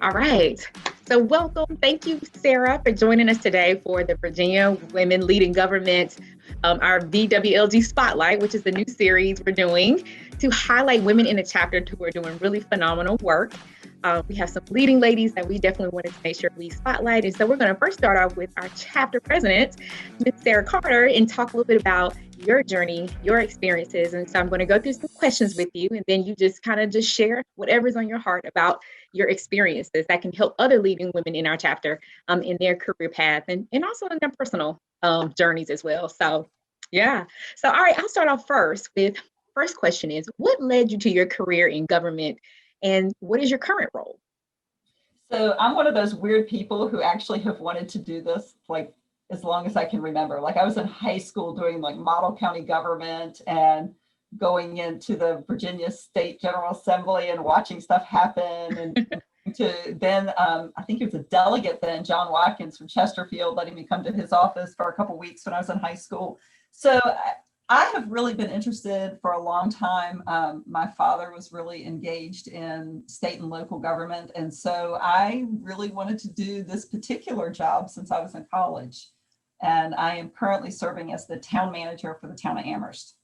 All right. So welcome. Thank you, Sara, for joining us today for the Virginia Women Leading Government, our VWLG Spotlight, which is the new series we're doing to highlight women in the chapter who are doing really phenomenal work. We have some leading ladies that we definitely wanted to make sure we spotlight. And so we're going to first start off with our chapter president, Ms. Sara Carter, and talk a little bit about your journey, your experiences. And so I'm going to go through some questions with you, and then you just kind of just share whatever's on your heart about your experiences that can help other leading women in our chapter in their career path and also in their personal journeys as well. So, yeah. So, all right, I'll start off first question is, what led you to your career in government and what is your current role? So I'm one of those weird people who actually have wanted to do this like as long as I can remember. Like I was in high school doing like model county government and going into the Virginia State General Assembly and watching stuff happen. And to then, I think he was a delegate then, John Watkins from Chesterfield, letting me come to his office for a couple of weeks when I was in high school. So I have really been interested for a long time. My father was really engaged in state and local government. And so I really wanted to do this particular job since I was in college. And I am currently serving as the town manager for the town of Amherst.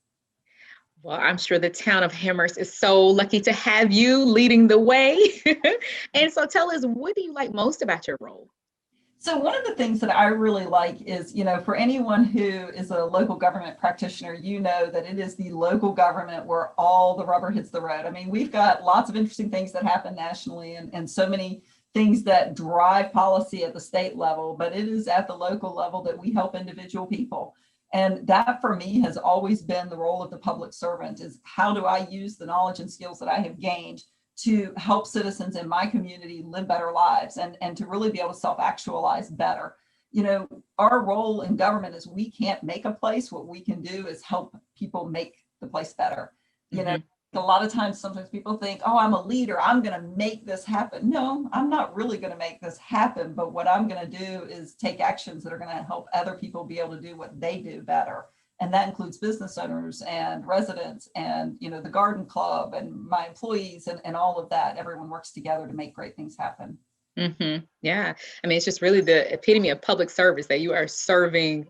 Well, I'm sure the town of Amherst is so lucky to have you leading the way. And so tell us, what do you like most about your role? So one of the things that I really like is, for anyone who is a local government practitioner, you know that it is the local government where all the rubber hits the road. I mean, we've got lots of interesting things that happen nationally and so many things that drive policy at the state level, but it is at the local level that we help individual people. And that for me has always been the role of the public servant, is how do I use the knowledge and skills that I have gained to help citizens in my community live better lives and to really be able to self-actualize better. Our role in government is we can't make a place. What we can do is help people make the place better. A lot of times, sometimes people think, oh, I'm a leader, I'm going to make this happen. No, I'm not really going to make this happen. But what I'm going to do is take actions that are going to help other people be able to do what they do better. And that includes business owners and residents and, the garden club and my employees and all of that. Everyone works together to make great things happen. Mm-hmm. Yeah. I mean, it's just really the epitome of public service, that you are serving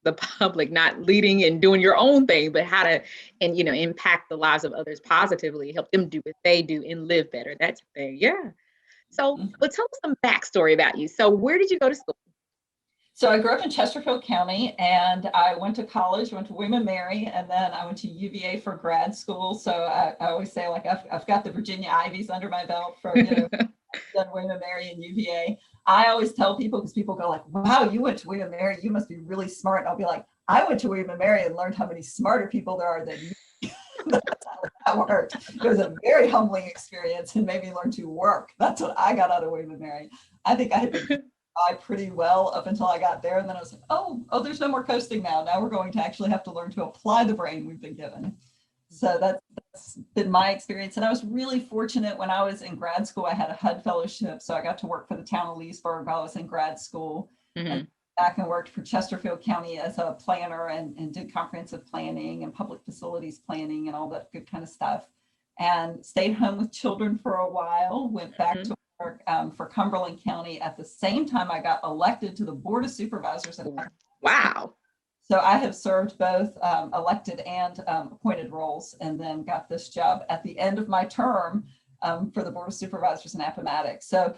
the public, not leading and doing your own thing, but how to, impact the lives of others positively, help them do what they do and live better. That's the thing. Yeah. So, but tell us some backstory about you. So where did you go to school? So I grew up in Chesterfield County and I went to college, went to William and Mary, and then I went to UVA for grad school. So I always say, like, I've got the Virginia Ivies under my belt for, done William and Mary and UVA. I always tell people, because people go like, wow, you went to William and Mary, you must be really smart. And I'll be like, I went to William and Mary and learned how many smarter people there are than you. That's how that worked. It was a very humbling experience and made me learn to work. That's what I got out of William and Mary. I think I had been pretty well up until I got there. And then I was like, oh, there's no more coasting now. Now we're going to actually have to learn to apply the brain we've been given. So that's been my experience. And I was really fortunate when I was in grad school, I had a HUD fellowship. So I got to work for the town of Leesburg while I was in grad school. Mm-hmm. And back and worked for Chesterfield County as a planner and did comprehensive planning and public facilities planning and all that good kind of stuff. And stayed home with children for a while, went back mm-hmm. to work for Cumberland County at the same time I got elected to the Board of Supervisors. Wow. So I have served both elected and appointed roles, and then got this job at the end of my term for the Board of Supervisors in Appomattox. So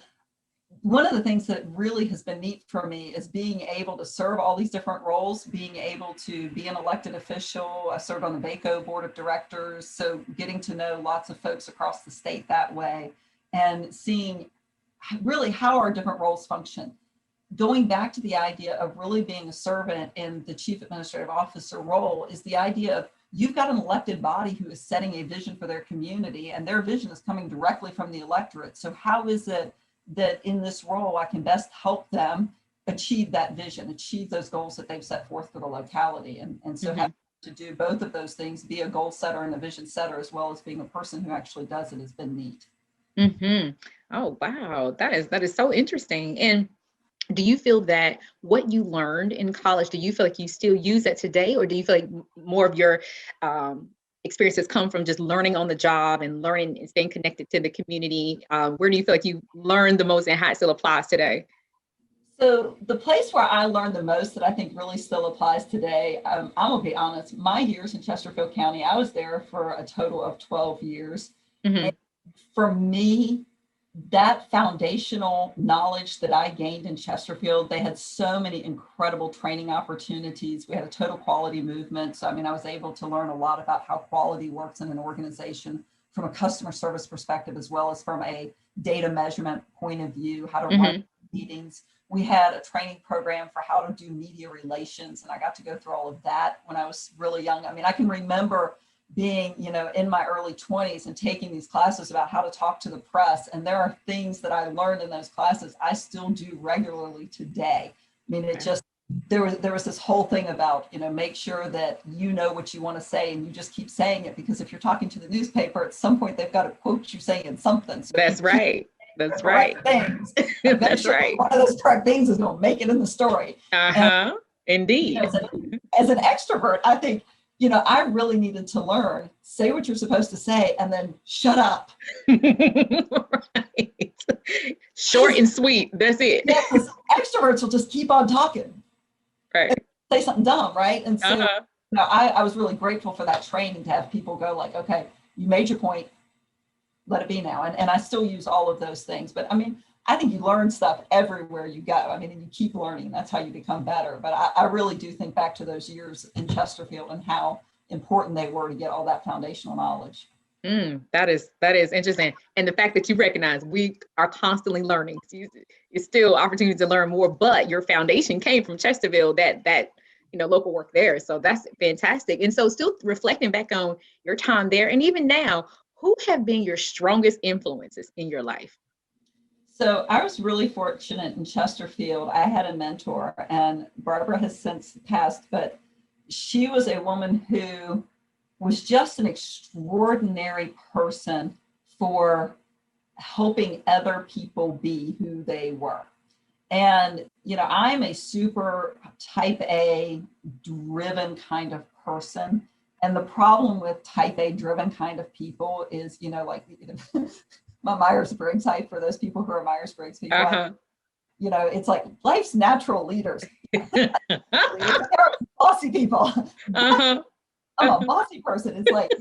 one of the things that really has been neat for me is being able to serve all these different roles, being able to be an elected official. I served on the BACO Board of Directors, so getting to know lots of folks across the state that way and seeing really how our different roles function. Going back to the idea of really being a servant in the chief administrative officer role is the idea of you've got an elected body who is setting a vision for their community, and their vision is coming directly from the electorate. So how is it that in this role I can best help them achieve that vision, achieve those goals that they've set forth for the locality? And so mm-hmm. having to do both of those things, be a goal setter and a vision setter, as well as being a person who actually does it, has been neat. Mm-hmm. Oh, wow. That is so interesting. And do you feel that what you learned in college, do you feel like you still use that today, or do you feel like more of your experiences come from just learning on the job and learning and staying connected to the community? Where do you feel like you learned the most and how it still applies today? So the place where I learned the most that I think really still applies today, I'm gonna be honest, my years in Chesterfield County, I was there for a total of 12 years. Mm-hmm. And for me, that foundational knowledge that I gained in Chesterfield, they had so many incredible training opportunities. We had a total quality movement. So, I mean, I was able to learn a lot about how quality works in an organization from a customer service perspective, as well as from a data measurement point of view, how to run meetings. We had a training program for how to do media relations, and I got to go through all of that when I was really young. I mean, I can remember being, in my early 20s and taking these classes about how to talk to the press. And there are things that I learned in those classes I still do regularly today. I mean, it just, there was this whole thing about, make sure that you know what you want to say and you just keep saying it, because if you're talking to the newspaper, at some point they've got to quote you saying something. So that's right. That's right. Things. That's right. One of those correct things is going to make it in the story. Indeed. As an extrovert, I think, I really needed to learn, say what you're supposed to say, and then shut up. Right. Short and sweet. That's it. Yeah, because extroverts will just keep on talking. Right. Say something dumb, right? And so I was really grateful for that training to have people go like, okay, you made your point, let it be now. And I still use all of those things. But I mean, I think you learn stuff everywhere you go. I mean, and you keep learning. That's how you become better. But I really do think back to those years in Chesterfield and how important they were to get all that foundational knowledge. That is interesting. And the fact that you recognize we are constantly learning. It's still opportunity to learn more, but your foundation came from Chesterfield, that local work there. So that's fantastic. And so still reflecting back on your time there, and even now, who have been your strongest influences in your life? So I was really fortunate in Chesterfield. I had a mentor, and Barbara has since passed, but she was a woman who was just an extraordinary person for helping other people be who they were. And, I'm a super type A driven kind of person. And the problem with type A driven kind of people is, my Myers-Briggs type, for those people who are Myers-Briggs people, it's like life's natural leaders. They're bossy people. I'm a bossy person. It's like,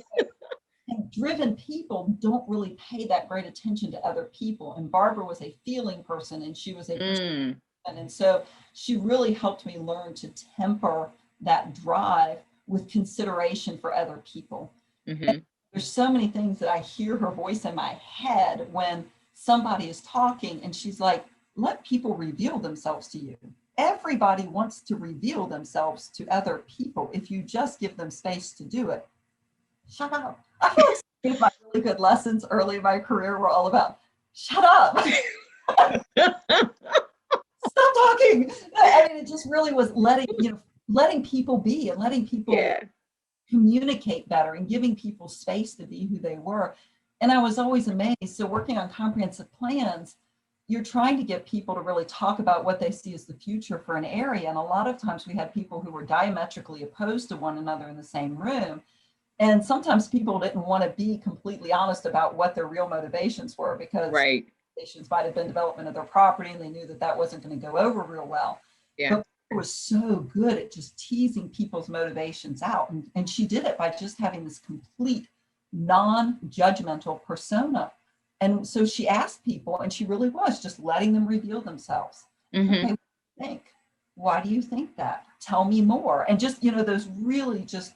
and driven people don't really pay that great attention to other people. And Barbara was a feeling person, and she was a person. And so she really helped me learn to temper that drive with consideration for other people. There's so many things that I hear her voice in my head when somebody is talking and she's like, let people reveal themselves to you. Everybody wants to reveal themselves to other people if you just give them space to do it. Shut up. I feel like some of my really good lessons early in my career were all about, shut up. Stop talking. I mean, it just really was letting people be and letting people communicate better and giving people space to be who they were. And I was always amazed. So working on comprehensive plans, you're trying to get people to really talk about what they see as the future for an area. And a lot of times we had people who were diametrically opposed to one another in the same room. And sometimes people didn't want to be completely honest about what their real motivations were, because motivations might have been development of their property and they knew that that wasn't going to go over real well. But it was so good at just teasing people's motivations out. And she did it by just having this complete non-judgmental persona. And so she asked people, and she really was just letting them reveal themselves. Okay, what do you think? Why do you think that? Tell me more. And just, those really just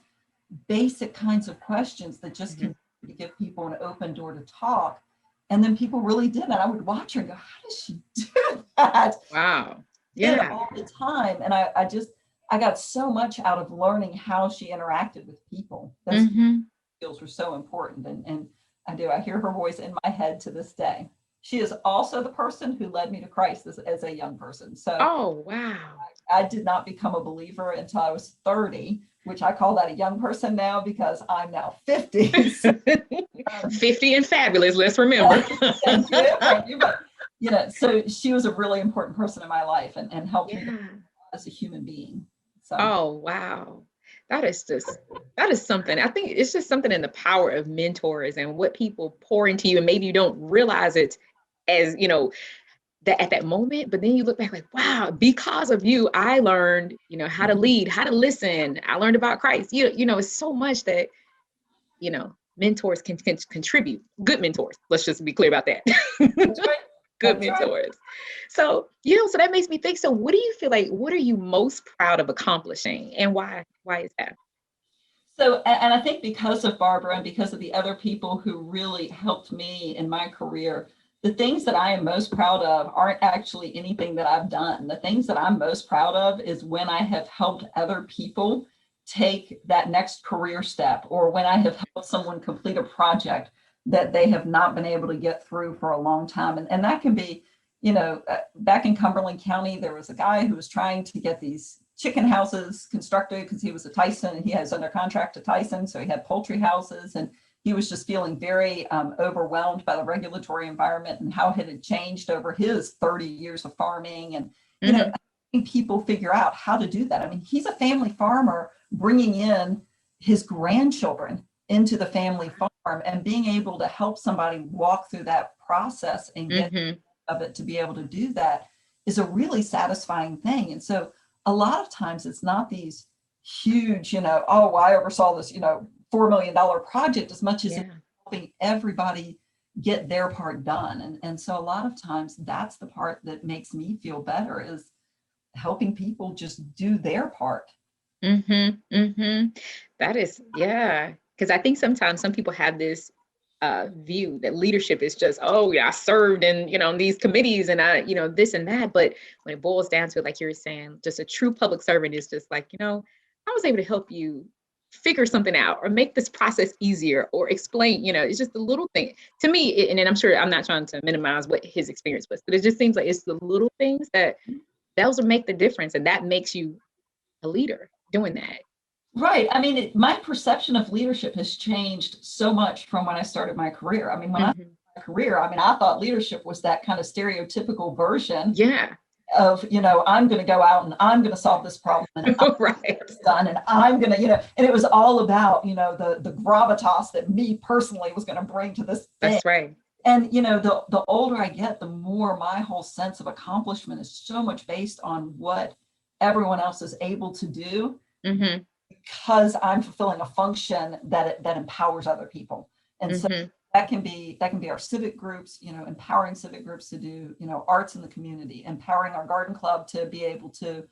basic kinds of questions that just continue to give people an open door to talk. And then people really did. And I would watch her and go, how does she do that? Wow. Yeah. All the time. And I got so much out of learning how she interacted with people. Those skills were so important. And I hear her voice in my head to this day. She is also the person who led me to Christ as a young person. So I did not become a believer until I was 30, which I call that a young person now because I'm now 50. 50 and fabulous, let's remember. Thank you. But, so she was a really important person in my life and helped me as a human being. So. Oh, wow. That is something. I think it's just something in the power of mentors and what people pour into you, and maybe you don't realize it as, that at that moment, but then you look back like, wow, because of you, I learned, how to lead, how to listen. I learned about Christ. It's so much that, mentors can contribute. Good mentors. Let's just be clear about that. That's right. Good That's right. mentors. So, so that makes me think, so what do you feel like, what are you most proud of accomplishing, and why is that? So, and I think because of Barbara and because of the other people who really helped me in my career, the things that I am most proud of aren't actually anything that I've done. The things that I'm most proud of is when I have helped other people take that next career step, or when I have helped someone complete a project that they have not been able to get through for a long time. And that can be, back in Cumberland County, there was a guy who was trying to get these chicken houses constructed because he was a Tyson and he has under contract to Tyson. So he had poultry houses, and he was just feeling very overwhelmed by the regulatory environment and how it had changed over his 30 years of farming. And, people figure out how to do that. I mean, he's a family farmer bringing in his grandchildren into the family farm and being able to help somebody walk through that process and get of it to be able to do that is a really satisfying thing. And so a lot of times it's not these huge, oh, I oversaw this, $4 million project, as much as it's helping everybody get their part done. And so a lot of times that's the part that makes me feel better, is helping people just do their part. That is, yeah. Because I think sometimes some people have this view that leadership is just, oh yeah, I served in, these committees and I, this and that. But when it boils down to it, like you were saying, just a true public servant is just like, I was able to help you figure something out or make this process easier or explain, it's just the little thing to me. And I'm sure I'm not trying to minimize what his experience was, but it just seems like it's the little things that those will make the difference. And that makes you a leader doing that. Right. I mean, my perception of leadership has changed so much from when I started my career. I mean, when I started my career, I thought leadership was that kind of stereotypical version of, I'm going to go out and I'm going to solve this problem and I'm right. done, and I'm going to, and it was all about, the gravitas that me personally was going to bring to this thing. That's right. And, the older I get, the more my whole sense of accomplishment is so much based on what everyone else is able to do. Because I'm fulfilling a function that empowers other people. And so that can be our civic groups, empowering civic groups to do, arts in the community, empowering our garden club to be able to,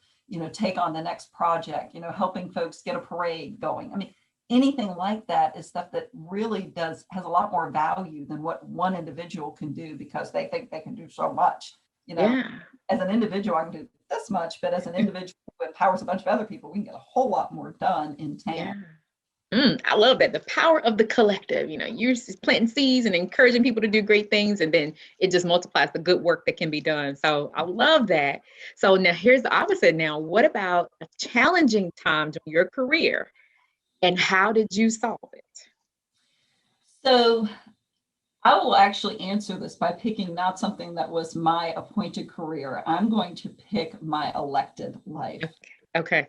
take on the next project, helping folks get a parade going. I mean, anything like that is stuff that really has a lot more value than what one individual can do, because they think they can do so much. As an individual, I can do this much, but as an individual who empowers a bunch of other people, we can get a whole lot more done in town. I love that. The power of the collective. You're just planting seeds and encouraging people to do great things, and then it just multiplies the good work that can be done. So I love that. So now here's the opposite. Now, what about a challenging time in your career, and how did you solve it? So I will actually answer this by picking not something that was my appointed career. I'm going to pick my elected life. Okay.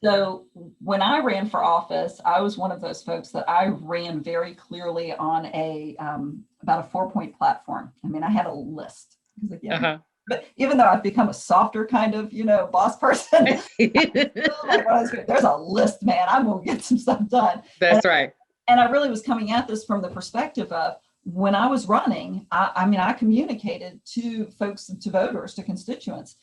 So when I ran for office, I was one of those folks that I ran very clearly on about a 4-point platform. I mean, I had a list. But even though I've become a softer kind of, boss person, there's a list, man. I'm going to get some stuff done. That's right. And I really was coming at this from the perspective of, when I was running, I communicated to folks, to voters, to constituents,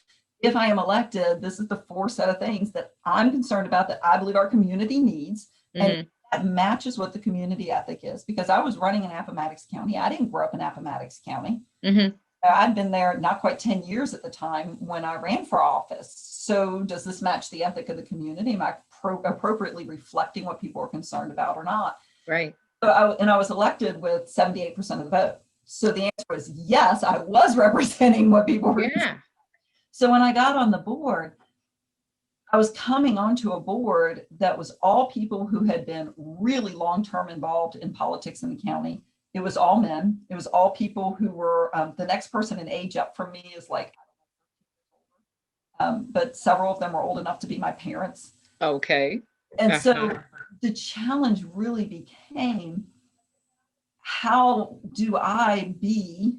if I am elected, this is the 4 set of things that I'm concerned about, that I believe our community needs. And that matches what the community ethic is, because I was running in Appomattox County. I didn't grow up in Appomattox County. I'd been there not quite 10 years at the time when I ran for office. So does this match the ethic of the community? Am I appropriately reflecting what people are concerned about or not? Right. So I was elected with 78% of the vote. So the answer was yes, I was representing what people were. So when I got on the board, I was coming onto a board that was all people who had been really long-term involved in politics in the county. It was all men. It was all people who were, the next person in age up from me is like, but several of them were old enough to be my parents. Okay. And so the challenge really became, how do I be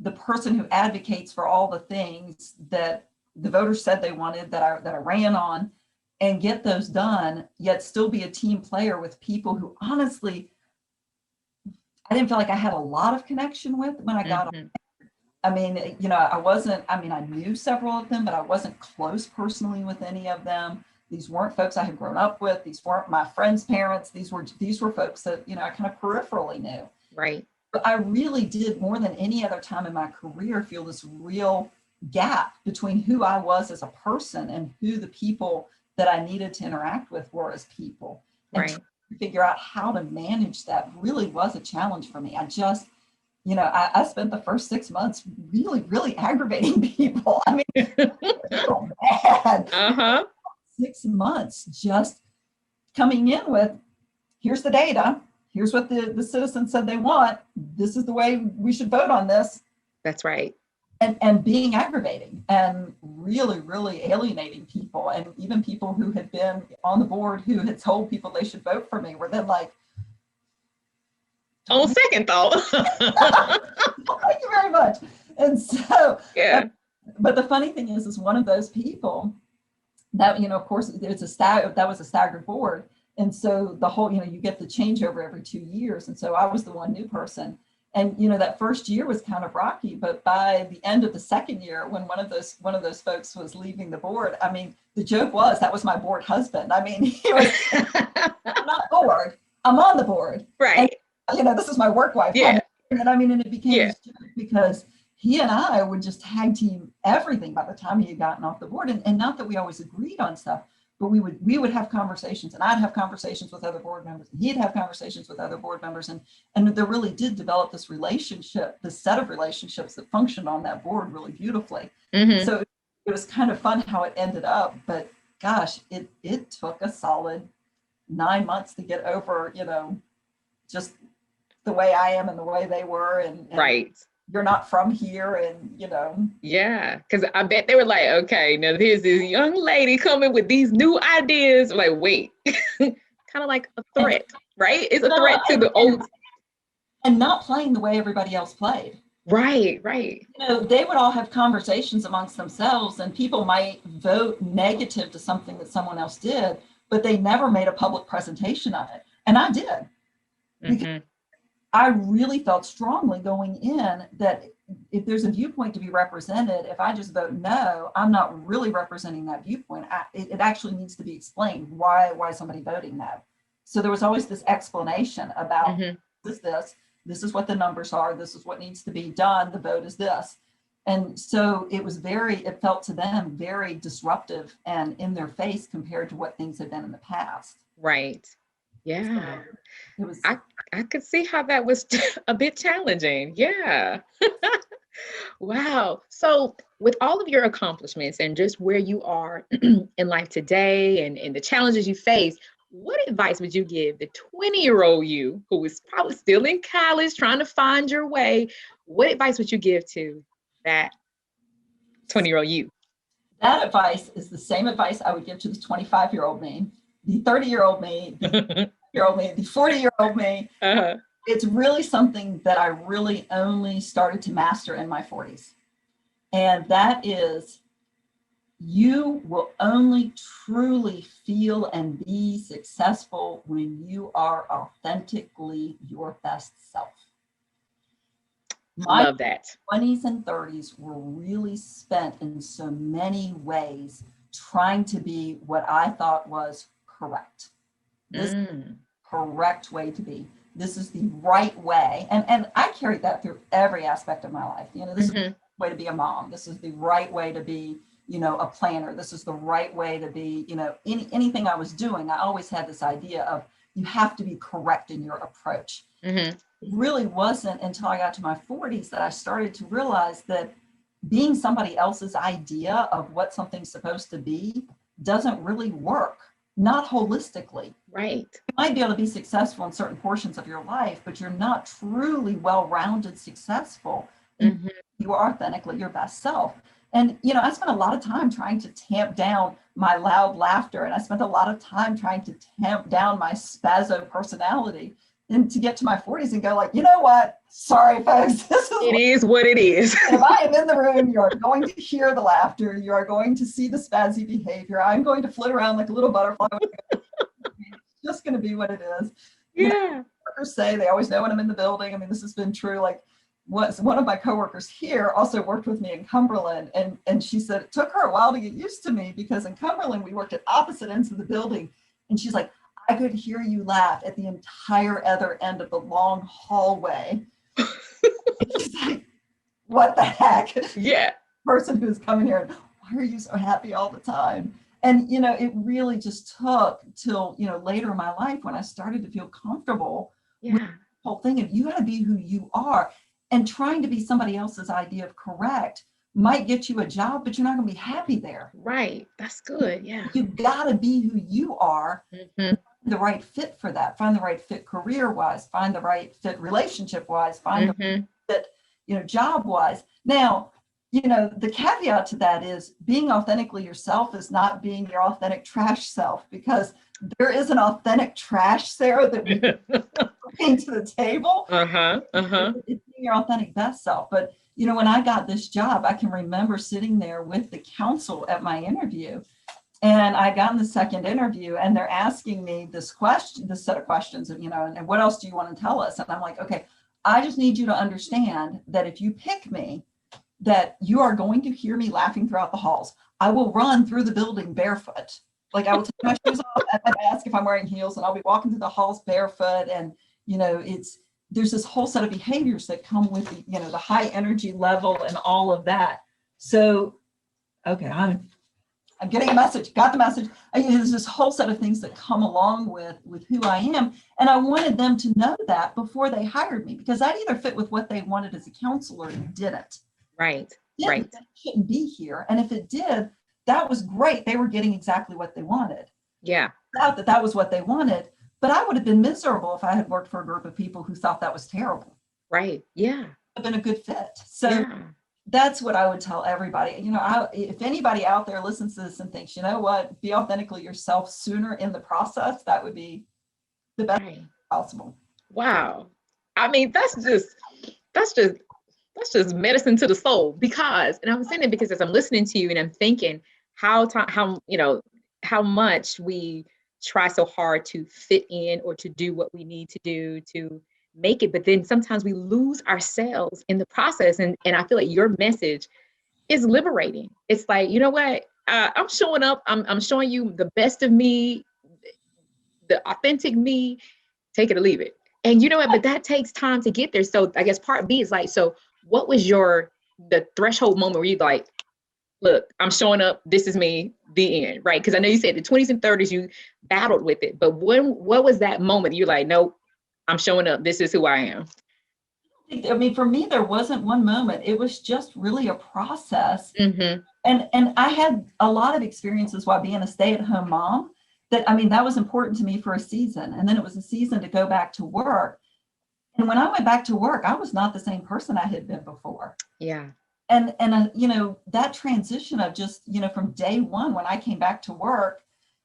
the person who advocates for all the things that the voters said they wanted, that I ran on, and get those done, yet still be a team player with people who honestly, I didn't feel like I had a lot of connection with when I got on. I mean, you know, I knew several of them, but I wasn't close personally with any of them. These weren't folks I had grown up with. These weren't my friends' parents. These were folks that, you know, I kind of peripherally knew. Right. But I really did, more than any other time in my career, feel this real gap between who I was as a person and who the people that I needed to interact with were as people. And right. trying to figure out how to manage that really was a challenge for me. I just, you know, I spent the first 6 months really, really aggravating people. I mean, so bad. 6 months just coming in with, here's the data, here's what the citizens said they want, this is the way we should vote on this. That's right. And being aggravating and really, really alienating people. And even people who had been on the board who had told people they should vote for me were then like, on second thought. Thank you very much. And so, yeah. But the funny thing is one of those people that, you know, of course, that was a staggered board. And so the whole, you know, you get the changeover every 2 years. And so I was the one new person. And, you know, that first year was kind of rocky, but by the end of the second year, when one of those folks was leaving the board, I mean, the joke was that was my board husband. I mean, he was, I'm not bored, I'm on the board. Right. And, you know, this is my work wife. Yeah. And I mean, and it became this joke because he and I would just tag team everything by the time he had gotten off the board. And not that we always agreed on stuff, but we would have conversations, and I'd have conversations with other board members, and he'd have conversations with other board members. And there really did develop this relationship, this set of relationships that functioned on that board really beautifully. So it was kind of fun how it ended up, but gosh, it took a solid 9 months to get over, you know, just the way I am and the way they were. And right. You're not from here, and you know. Yeah, because I bet they were like, okay, now here's this young lady coming with these new ideas. Like, wait, kind of like a threat, right? It's a threat to the old. And not playing the way everybody else played. Right, right. You know, they would all have conversations amongst themselves, and people might vote negative to something that someone else did, but they never made a public presentation of it. And I did. Because I really felt strongly going in that if there's a viewpoint to be represented, if I just vote no, I'm not really representing that viewpoint. It actually needs to be explained why somebody voting no. So there was always this explanation about this is what the numbers are, this is what needs to be done, the vote is this. And so it felt to them very disruptive and in their face compared to what things had been in the past. Right. Yeah. So it was. I could see how that was a bit challenging. Yeah. Wow. So with all of your accomplishments and just where you are in life today and the challenges you face, what advice would you give the 20-year-old you who is probably still in college trying to find your way? What advice would you give to that 20-year-old you? That advice is the same advice I would give to the 25-year-old me, the 30-year-old me, the 40-year-old me. It's really something that I really only started to master in my 40s. And that is, you will only truly feel and be successful when you are authentically your best self. My Love that. 20s and 30s were really spent in so many ways trying to be what I thought was correct. This is the correct way to be. This is the right way. And I carried that through every aspect of my life. You know, this is the way to be a mom. This is the right way to be, you know, a planner. This is the right way to be, you know, anything I was doing. I always had this idea of you have to be correct in your approach. It really wasn't until I got to my 40s that I started to realize that being somebody else's idea of what something's supposed to be doesn't really work, not holistically. Right. You might be able to be successful in certain portions of your life, but you're not truly well-rounded successful. You are authentically your best self. And, you know, I spent a lot of time trying to tamp down my loud laughter. And I spent a lot of time trying to tamp down my spazzo personality and to get to my 40s and go like, you know what? Sorry, folks. It is what it is. If I am in the room, you are going to hear the laughter. You are going to see the spazzy behavior. I'm going to flit around like a little butterfly. It's just going to be what it is. Yeah. Workers say they always know when I'm in the building. I mean, this has been true. Like, one of my coworkers here also worked with me in Cumberland, and she said it took her a while to get used to me because in Cumberland we worked at opposite ends of the building, and she's like, I could hear you laugh at the entire other end of the long hallway. She's like, what the heck? Yeah. Person who's coming here, and why are you so happy all the time? And it really just took till later in my life when I started to feel comfortable with the whole thing of you got to be who you are. And trying to be somebody else's idea of correct might get you a job, but you're not going to be happy there. Right. That's good. Yeah. You've got to be who you are, the right fit for that. Find the right fit career-wise, find the right fit relationship-wise, find the right fit, job-wise. Now, the caveat to that is being authentically yourself is not being your authentic trash self, because there is an authentic trash, Sarah, that we bring to the table. It's being your authentic best self. But, when I got this job, I can remember sitting there with the council at my interview, and I got in the second interview and they're asking me this set of questions of, and what else do you want to tell us? And I'm like, okay, I just need you to understand that if you pick me, that you are going to hear me laughing throughout the halls. I will run through the building barefoot. Like, I will take my shoes off and ask if I'm wearing heels, and I'll be walking through the halls barefoot. And, there's this whole set of behaviors that come with the high energy level and all of that. So, okay, I'm getting a message, got the message. There's this whole set of things that come along with who I am. And I wanted them to know that before they hired me, because I'd either fit with what they wanted as a counselor or didn't. Right. It shouldn't be here. And if it did, that was great. They were getting exactly what they wanted. Yeah. That was what they wanted. But I would have been miserable if I had worked for a group of people who thought that was terrible. Right. Yeah. It would have been a good fit. So that's what I would tell everybody. If anybody out there listens to this and thinks, you know what, be authentically yourself sooner in the process, that would be the best possible. Wow. I mean, that's just medicine to the soul, because, and I'm saying it because as I'm listening to you and I'm thinking how much we try so hard to fit in or to do what we need to do to make it, but then sometimes we lose ourselves in the process. And I feel like your message is liberating. It's like, you know what, I'm showing up, I'm showing you the best of me, the authentic me, take it or leave it. And you know what, but that takes time to get there. So I guess part B is like, so what was the threshold moment where you like, look, I'm showing up, this is me, the end, right? Because I know you said the 20s and 30s, you battled with it, but what was that moment you're like, nope, I'm showing up, this is who I am? I mean, for me, there wasn't one moment. It was just really a process. And I had a lot of experiences while being a stay-at-home mom that was important to me for a season. And then it was a season to go back to work. And when I went back to work, I was not the same person I had been before. Yeah. And that transition of just, from day one, when I came back to work,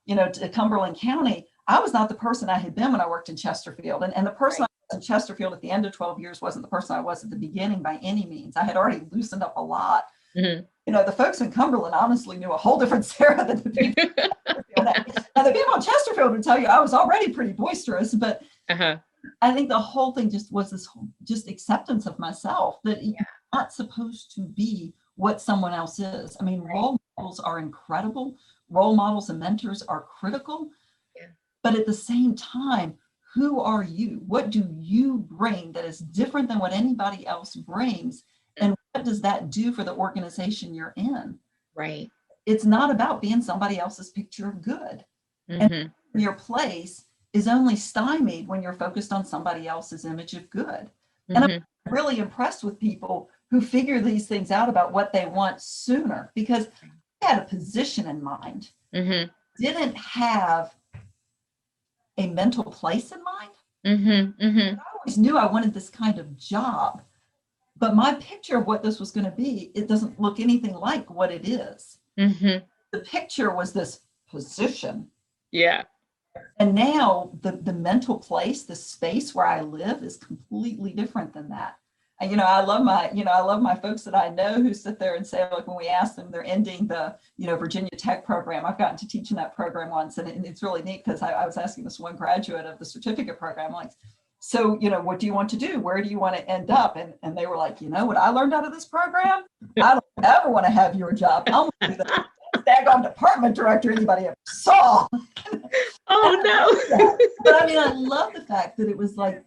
to Cumberland County, I was not the person I had been when I worked in Chesterfield. And the person I was in Chesterfield at the end of 12 years wasn't the person I was at the beginning by any means. I had already loosened up a lot. The folks in Cumberland honestly knew a whole different Sarah than the people in Chesterfield. Now, the people in Chesterfield would tell you I was already pretty boisterous, but I think the whole thing just was this just acceptance of myself, that you're not supposed to be what someone else is. I mean, role models are incredible. Role models and mentors are critical. But at the same time, who are you? What do you bring that is different than what anybody else brings? And what does that do for the organization you're in? Right. It's not about being somebody else's picture of good. And your place is only stymied when you're focused on somebody else's image of good. And I'm really impressed with people who figure these things out about what they want sooner, because I had a position in mind, didn't have a mental place in mind. I always knew I wanted this kind of job, but my picture of what this was going to be, it doesn't look anything like what it is. the picture was this position. Yeah. And now the mental place, the space where I live is completely different than that. And, I love my folks that I know who sit there and say, like, when we ask them, they're ending the, Virginia Tech program. I've gotten to teach in that program once, and it's really neat because I was asking this one graduate of the certificate program, like, so, what do you want to do? Where do you want to end up? And they were like, what I learned out of this program? I don't ever want to have your job. I'm going to be the daggone department director anybody ever saw. Oh, no. But I love the fact that it was like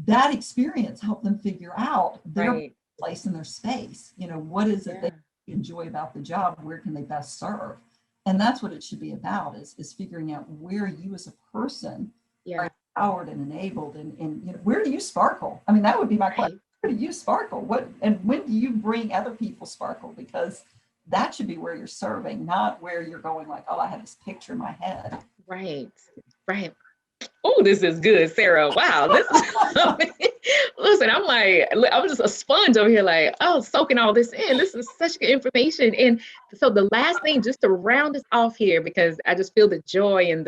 that experience helped them figure out their place in their space. What is it they enjoy about the job? Where can they best serve? And that's what it should be about is figuring out where you as a person are empowered and enabled and where do you sparkle? That would be my question. Where do you sparkle? And when do you bring other people sparkle? Because that should be where you're serving, not where you're going like, oh, I have this picture in my head. Right. Oh, this is good, Sara. Wow. Listen, I'm just a sponge over here, like, oh, soaking all this in. This is such good information. And so the last thing, just to round us off here, because I just feel the joy and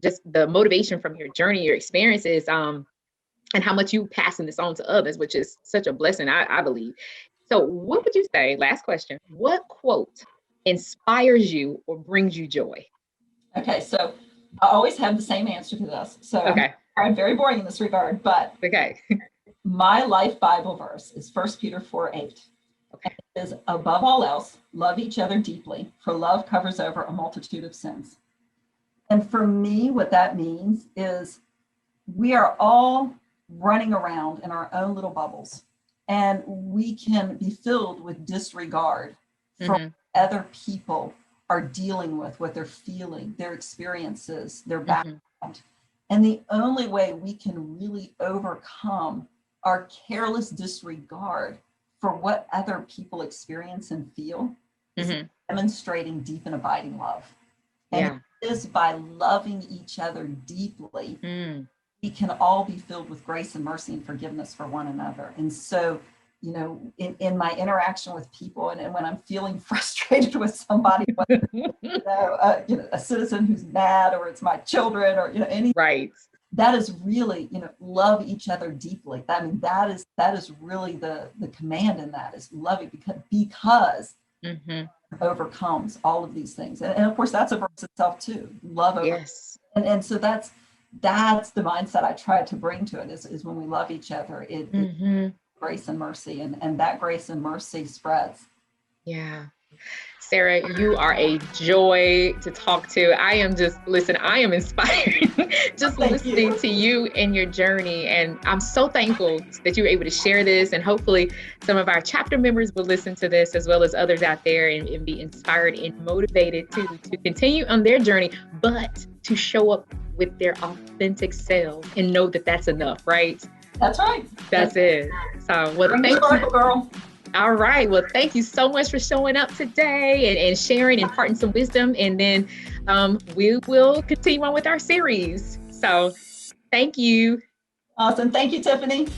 just the motivation from your journey, your experiences, and how much you passing this on to others, which is such a blessing, I believe. So what would you say, last question, what quote inspires you or brings you joy? Okay, so I always have the same answer to this. So I'm very boring in this regard, but my life Bible verse is 1 Peter 4:8. Okay. It is, above all else, love each other deeply, for love covers over a multitude of sins. And for me, what that means is we are all running around in our own little bubbles, and we can be filled with disregard for what other people are dealing with, what they're feeling, their experiences, their background. And the only way we can really overcome our careless disregard for what other people experience and feel is demonstrating deep and abiding love. And it is by loving each other deeply, we can all be filled with grace and mercy and forgiveness for one another. And so, in my interaction with people, and when I'm feeling frustrated with somebody, whether, a citizen who's mad, or it's my children, or any that is really, love each other deeply. That is really the command in that, is loving because overcomes all of these things, and of course that's a verse itself too. Love over, and so that's the mindset I try to bring to it. Is when we love each other, it grace and mercy, and that grace and mercy spreads. Yeah. Sara, you are a joy to talk to. I am inspired just listening to you and your journey. And I'm so thankful that you were able to share this. And hopefully some of our chapter members will listen to this, as well as others out there, and be inspired and motivated to continue on their journey, but to show up with their authentic selves and know that that's enough, right? That's right. That's it. So, well, thank you, girl. All right. Well, thank you so much for showing up today and sharing, imparting some wisdom. And then we will continue on with our series. So thank you. Awesome. Thank you, Tiffany.